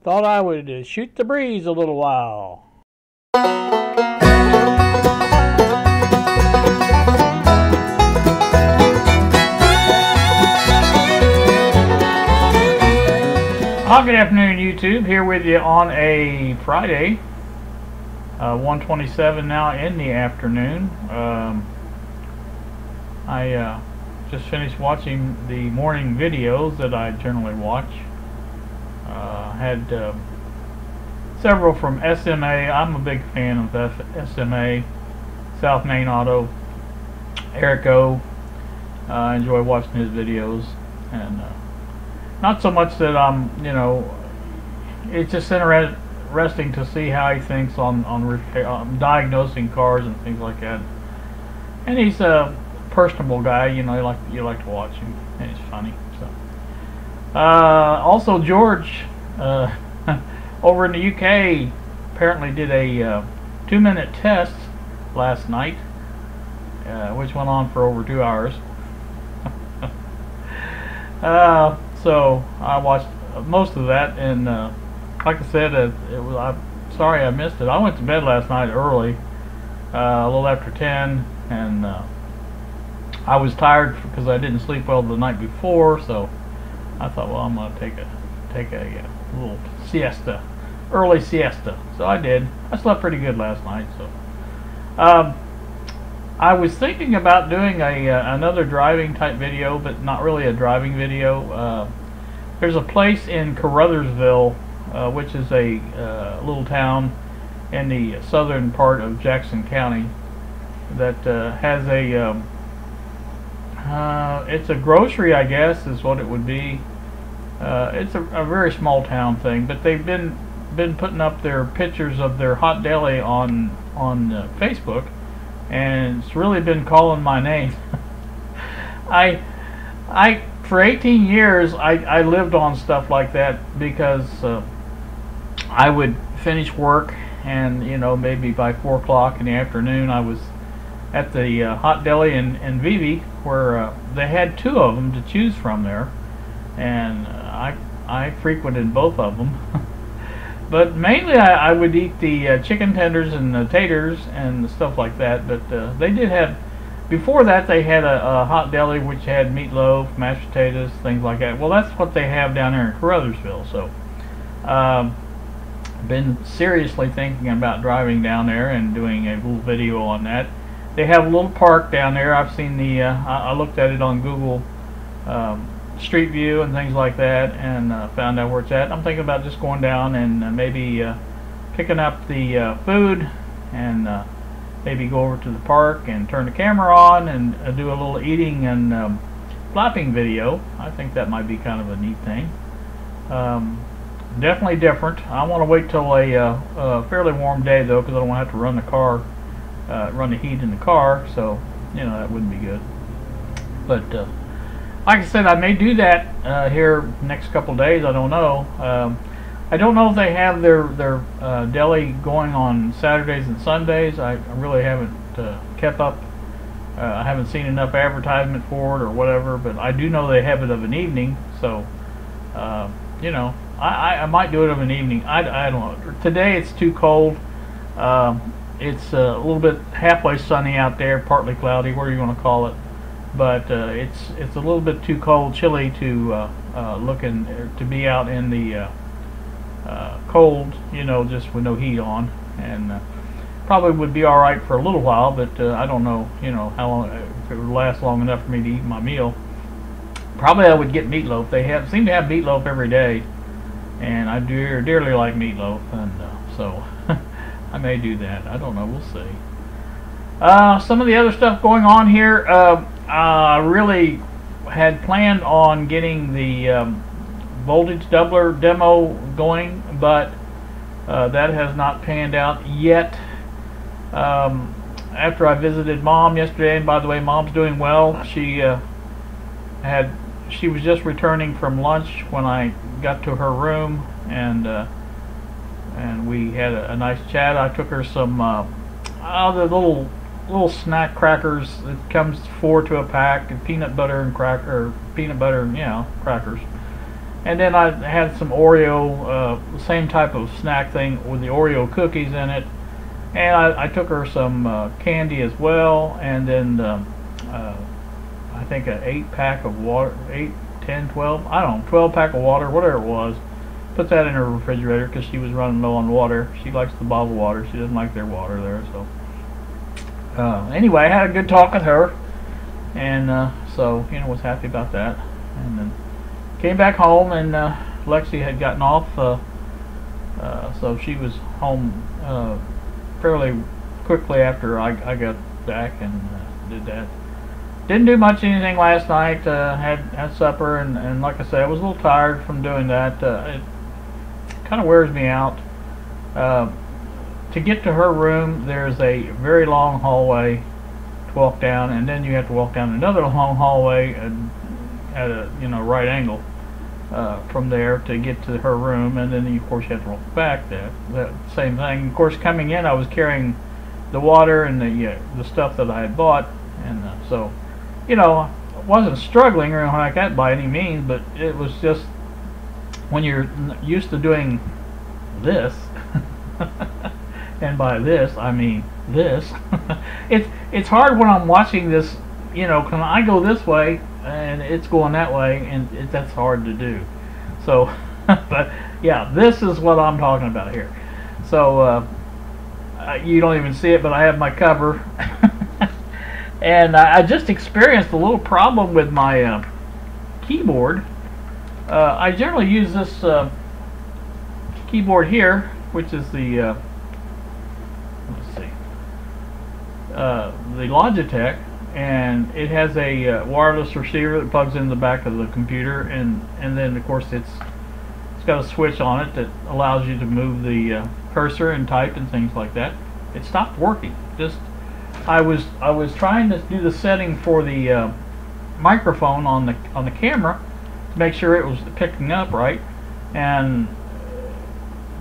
Thought I would shoot the breeze a little while. Good afternoon, YouTube. Here with you on a Friday, 1:27 now in the afternoon. I just finished watching the morning videos that I generally watch. Had several from SMA. I'm a big fan of SMA, South Main Auto, Eric O. I enjoy watching his videos, and not so much that I'm, it's just interesting to see how he thinks on diagnosing cars and things like that. And he's a personable guy, you like to watch him, and he's funny. So, also George, over in the UK, apparently did a 2-minute test last night, which went on for over 2 hours. So I watched most of that, and like I said, I'm sorry I missed it. I went to bed last night early, a little after 10, and I was tired because I didn't sleep well the night before. So I thought, well, I'm gonna take a little siesta, early siesta. So I did. I slept pretty good last night. So I was thinking about doing another driving type video, but not really a driving video. There's a place in Caruthersville, which is a little town in the southern part of Jackson County, that has it's a grocery, I guess is what it would be. It's a very small town thing, but they've been putting up their pictures of their hot deli on Facebook, and it's really been calling my name. I for 18 years I lived on stuff like that, because I would finish work, and maybe by 4 o'clock in the afternoon I was at the hot deli in Vivi, where they had 2 of them to choose from there, and I frequented both of them. But mainly I would eat the chicken tenders and the taters and stuff like that. But they did have, before that they had a hot deli which had meatloaf, mashed potatoes, things like that. Well, that's what they have down there in Caruthersville. So been seriously thinking about driving down there and doing a little video on that. They have a little park down there. I've seen I looked at it on Google Street View and things like that, and found out where it's at. I'm thinking about just going down and maybe picking up the food, and maybe go over to the park and turn the camera on and do a little eating and flapping video. I think that might be kind of a neat thing. Definitely different. I want to wait till a fairly warm day though, because I don't want to have to run the car, run the heat in the car. So that wouldn't be good. But like I said, I may do that here next couple days. I don't know. I don't know if they have their deli going on Saturdays and Sundays. I really haven't kept up. I haven't seen enough advertisement for it or whatever. But I do know they have it of an evening. So I might do it of an evening. I don't know. Today it's too cold. It's a little bit halfway sunny out there, partly cloudy, whatever you want to call it. But it's a little bit too cold, chilly to to be out in the cold, just with no heat on, and probably would be all right for a little while. But I don't know, how long, if it would last long enough for me to eat my meal. Probably I would get meatloaf. They seem to have meatloaf every day, and I dearly like meatloaf, and so I may do that. I don't know. We'll see. Some of the other stuff going on here. I really had planned on getting the voltage doubler demo going, but that has not panned out yet. After I visited Mom yesterday, and by the way, Mom's doing well. She was just returning from lunch when I got to her room, and we had a nice chat. I took her some the little snack crackers. It comes 4 to a pack, and peanut butter and crackers, And then I had some Oreo, same type of snack thing with the Oreo cookies in it. And I took her some candy as well, and then I think an 8-pack of water, 8, 10, 12, I don't know, 12-pack of water, whatever it was. Put that in her refrigerator because she was running low on water. She likes the bottled water. She doesn't like their water there. So anyway, I had a good talk with her, and so was happy about that. And then came back home, and Lexi had gotten off, so she was home fairly quickly after I got back and did that. Didn't do much anything last night. Had supper, and like I said, I was a little tired from doing that. It kind of wears me out. To get to her room, there's a very long hallway to walk down, and then you have to walk down another long hallway at a right angle from there to get to her room, and then of course you have to walk back. That same thing. Of course, coming in, I was carrying the water and the stuff that I had bought, and so I wasn't struggling or anything like that by any means, but it was just when you're used to doing this, and by this I mean this, it's hard when I'm watching this. Can I go this way and it's going that way, and that's hard to do. So, but yeah, this is what I'm talking about here. So you don't even see it, but I have my cover. And I just experienced a little problem with my keyboard. I generally use this keyboard here, which is the the Logitech, and it has a wireless receiver that plugs in the back of the computer, and then of course it's got a switch on it that allows you to move the cursor and type and things like that. It stopped working. I was trying to do the setting for the microphone on the camera to make sure it was picking up right, and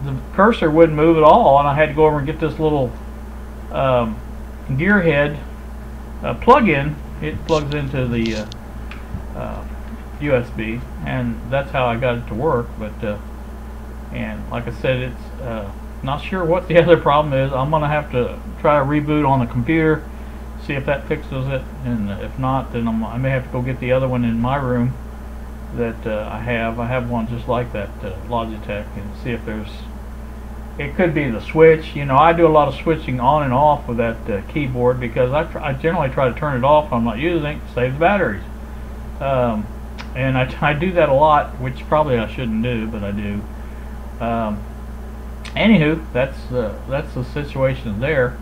the cursor wouldn't move at all, and I had to go over and get this little gearhead plug-in. It plugs into the USB, and that's how I got it to work. But and like I said, it's not sure what the other problem is. I'm gonna have to try a reboot on the computer, see if that fixes it, and if not, then I may have to go get the other one in my room that I have one just like that Logitech, and see if there's, it could be the switch. I do a lot of switching on and off with that keyboard, because I generally try to turn it off when I'm not using it to save the batteries, and I do that a lot, which probably I shouldn't do, but I do. Anywho, that's the situation there.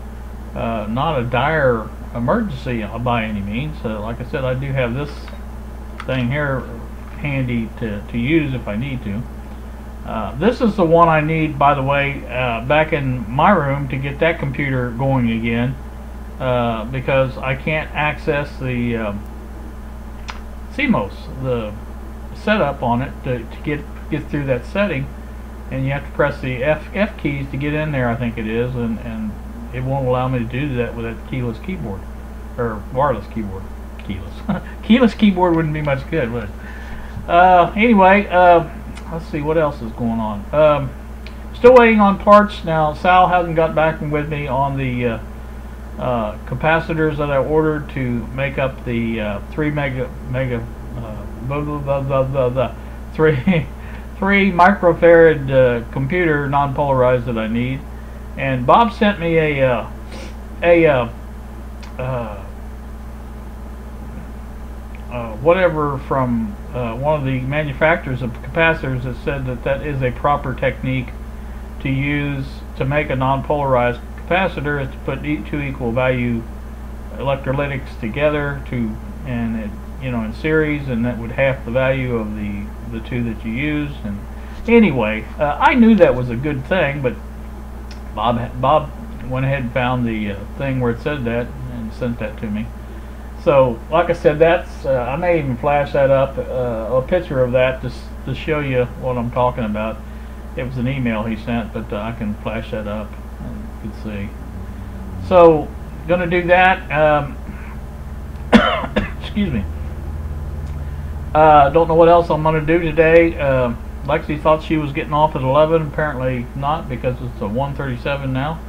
Not a dire emergency by any means. Like I said, I do have this thing here handy to use if I need to. This is the one I need, by the way, back in my room to get that computer going again, because I can't access the CMOS, the setup on it to get through that setting, and you have to press the F keys to get in there, I think it is, and it won't allow me to do that with that keyless keyboard, or wireless keyboard. Keyless keyboard wouldn't be much good, would it? Anyway, let's see what else is going on. Still waiting on parts. Now, Sal hasn't got back with me on the capacitors that I ordered to make up the 3 microfarad computer non-polarized that I need. And Bob sent me whatever from one of the manufacturers of capacitors that said that is a proper technique to use to make a non-polarized capacitor, is to put two equal value electrolytics together in series, and that would half the value of the two that you use. And anyway, I knew that was a good thing, but Bob went ahead and found the thing where it said that and sent that to me. So, like I said, that's I may even flash that up, a picture of that, just to show you what I'm talking about. It was an email he sent, but I can flash that up and you can see. So, gonna do that. Excuse me. Don't know what else I'm going to do today. Lexi thought she was getting off at 11. Apparently not, because it's a 1:37 now,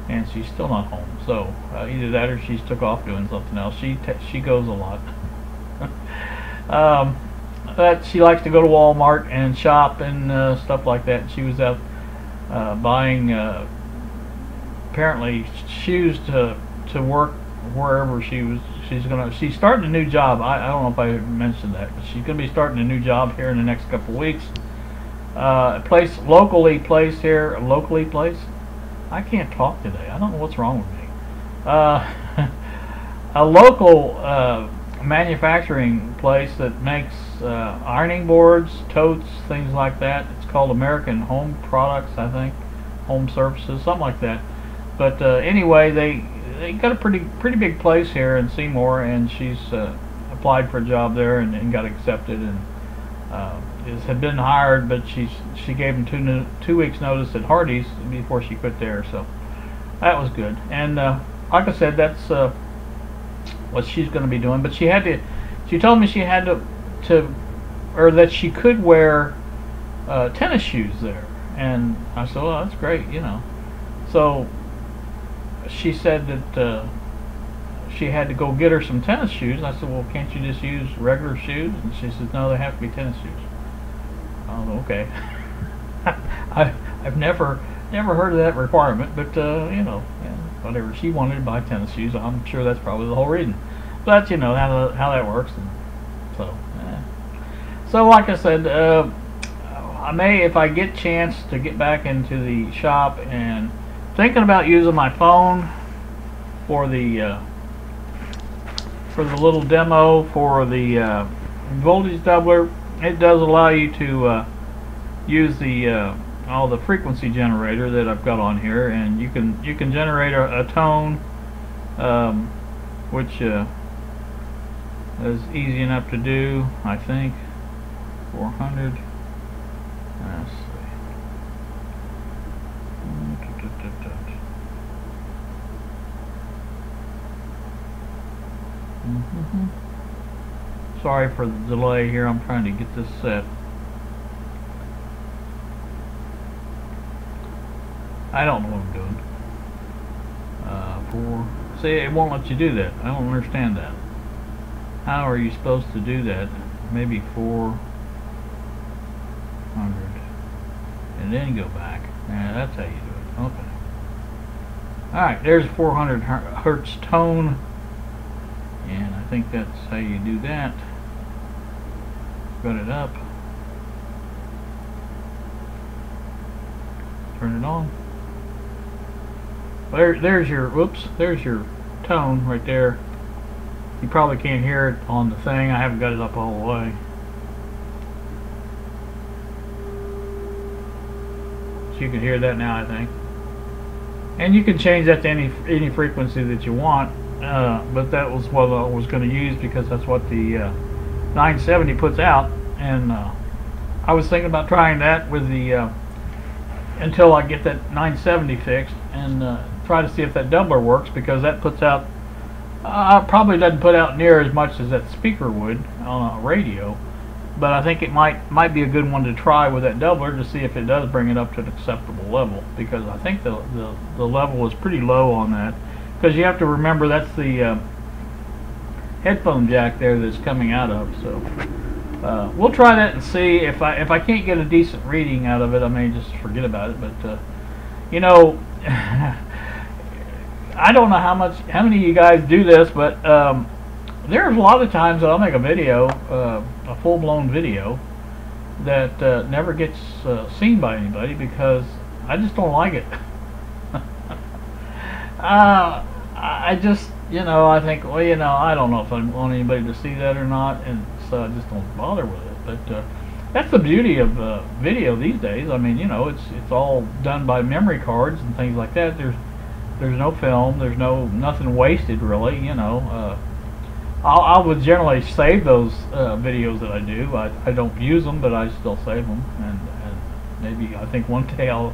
and she's still not home. So either that or she's took off doing something else. She goes a lot. But she likes to go to Walmart and shop and stuff like that. She was out buying apparently shoes to work wherever she's starting a new job. I don't know if I mentioned that, but she's going to be starting a new job here in the next couple of weeks. A place locally placed here, I can't talk today. I don't know what's wrong with me. A local manufacturing place that makes ironing boards, totes, things like that. It's called American Home Products, I think, Home Services, something like that. But anyway, they got a pretty big place here in Seymour, and she's applied for a job there and got accepted, and had been hired, but she gave them 2 weeks notice at Hardee's before she quit there, so that was good. And like I said, that's what she's going to be doing. But she told me she had or that she could wear tennis shoes there, and I said, well, that's great, you know. So she said that she had to go get her some tennis shoes. I said, well, can't you just use regular shoes? And she said, no, they have to be tennis shoes. Oh, okay. I've never heard of that requirement, but you know, yeah, whatever. She wanted to buy tennis shoes. I'm sure that's probably the whole reason. But you know how that works, and so. So like I said, I may, if I get a chance to get back into the shop, and thinking about using my phone for the little demo for the voltage doubler. It does allow you to use the the frequency generator that I've got on here, and you can generate a tone, which is easy enough to do, I think. 400. Let's see. Sorry for the delay here. I'm trying to get this set. I don't know what I'm doing. See, it won't let you do that. I don't understand that. How are you supposed to do that? Maybe 400, and then go back. Yeah, that's how you do it. Okay. All right, there's 400 hertz tone, and I think that's how you do that. Got it up. Turn it on. There's your tone right there. You probably can't hear it on the thing. I haven't got it up all the way. So you can hear that now, I think. And you can change that to any frequency that you want. But that was what I was going to use, because that's what the 970 puts out. And I was thinking about trying that with the until I get that 970 fixed, and try to see if that doubler works, because that puts out probably doesn't put out near as much as that speaker would on a radio, but I think it might be a good one to try with that doubler to see if it does bring it up to an acceptable level, because I think the level is pretty low on that, because you have to remember that's the headphone jack there that's coming out of. So we'll try that and see. If I can't get a decent reading out of it, I may just forget about it. But you know, I don't know how many of you guys do this, but there's a lot of times that I'll make a video, a full-blown video, that never gets seen by anybody, because I just don't like it. I just, you know, I think, well, you know, I don't know if I want anybody to see that or not, and so I just don't bother with it. But that's the beauty of video these days. I mean, you know, it's all done by memory cards and things like that. There's no film. There's nothing wasted, really. You know, I would generally save those videos that I do. I don't use them, but I still save them, and maybe I think one day I'll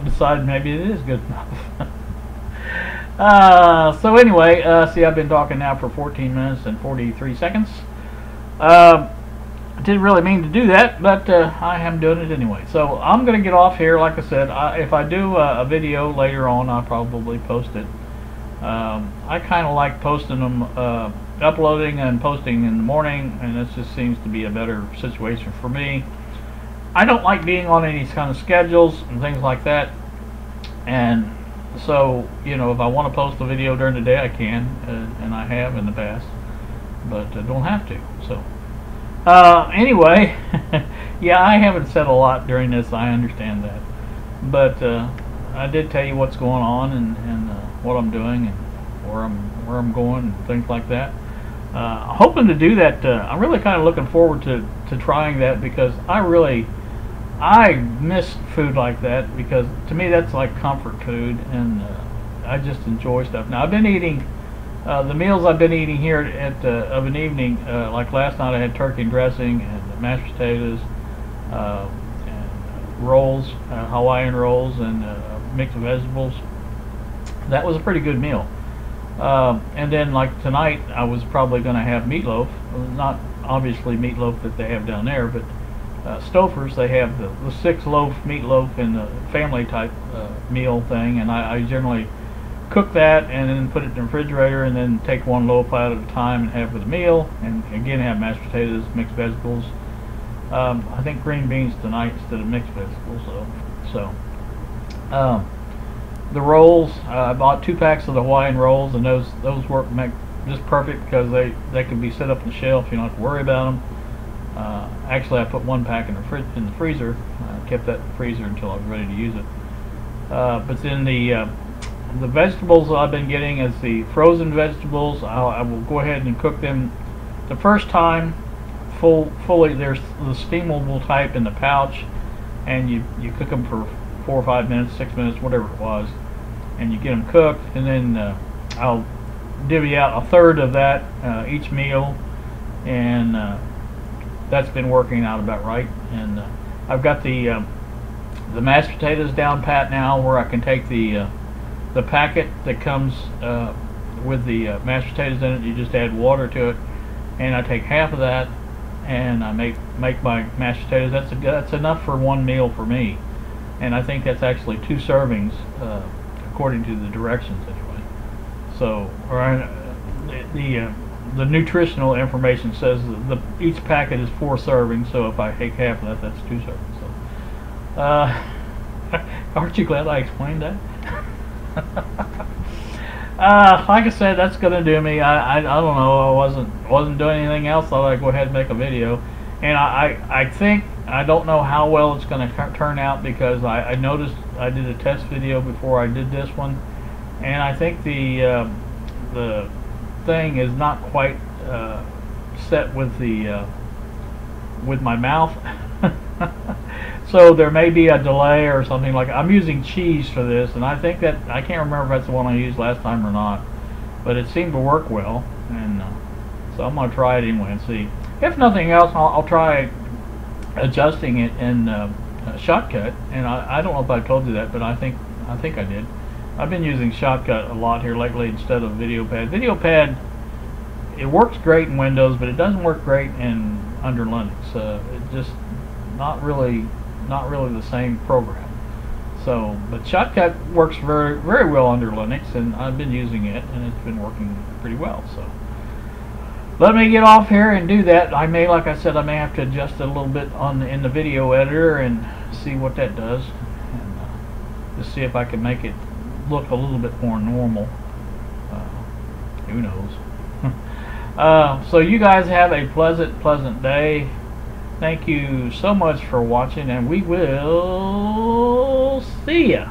decide maybe it is good enough. So anyway, see, I've been talking now for 14 minutes and 43 seconds. I didn't really mean to do that, but I am doing it anyway. So I'm going to get off here. Like I said, if I do a video later on, I'll probably post it. I kind of like posting them, uploading and posting in the morning, and this just seems to be a better situation for me. I don't like being on any kind of schedules and things like that, and so, you know, if I want to post a video during the day, I can, and I have in the past, but I don't have to. So anyway, yeah, I haven't said a lot during this, I understand that, but I did tell you what's going on and what I'm doing and where I'm going and things like that. Hoping to do that. I'm really kind of looking forward to trying that, because I miss food like that, because to me that's like comfort food, and I just enjoy stuff. Now I've been eating the meals I've been eating here at of an evening. Like last night I had turkey and dressing and mashed potatoes, and rolls, Hawaiian rolls, and mixed vegetables. That was a pretty good meal. And then like tonight I was probably going to have meatloaf. Not obviously meatloaf that they have down there, but Stouffer's, they have the 6-loaf meatloaf in the family type meal thing, and I generally cook that and then put it in the refrigerator, and then take 1 loaf out at a time and have with a meal, and again have mashed potatoes, mixed vegetables. I think green beans tonight instead of mixed vegetables. So the rolls, I bought 2 packs of the Hawaiian rolls, and those work just perfect, because they can be set up on the shelf. You don't have to worry about them. Actually, I put 1 pack in the freezer. I kept that in the freezer until I was ready to use it. But then the vegetables I've been getting is the frozen vegetables. I will go ahead and cook them the first time fully. There's the steamable type in the pouch, and you cook them for 4 or 5 minutes, 6 minutes, whatever it was, and you get them cooked, and then I'll divvy out 1/3 of that each meal, and that's been working out about right. And I've got the mashed potatoes down pat now, where I can take the packet that comes with the mashed potatoes in it. You just add water to it, and I take half of that, and I make my mashed potatoes. That's enough for 1 meal for me, and I think that's actually 2 servings according to the directions anyway. So, the nutritional information says that each packet is 4 servings, so if I take half of that, that's 2 servings. So, aren't you glad I explained that? Like I said, that's gonna do me. I don't know. I wasn't doing anything else. Thought I'd go ahead and make a video, and I think, I don't know how well it's gonna turn out, because I noticed I did a test video before I did this one, and I think the thing is not quite set with with my mouth. So there may be a delay or something. Like, I'm using cheese for this, and I think that, I can't remember if that's the one I used last time or not, but it seemed to work well, and so I'm going to try it anyway and see. If nothing else, I'll try adjusting it in Shotcut, and I don't know if I told you that, but I think I did. I've been using Shotcut a lot here lately instead of VideoPad. VideoPad, it works great in Windows, but it doesn't work great under Linux. It just not really the same program. So, but Shotcut works very, very well under Linux, and I've been using it, and it's been working pretty well. So, let me get off here and do that. Like I said, I may have to adjust it a little bit in the video editor and see what that does, and just see if I can make it look a little bit more normal. Who knows? So you guys have a pleasant day. Thank you so much for watching, and we will see ya.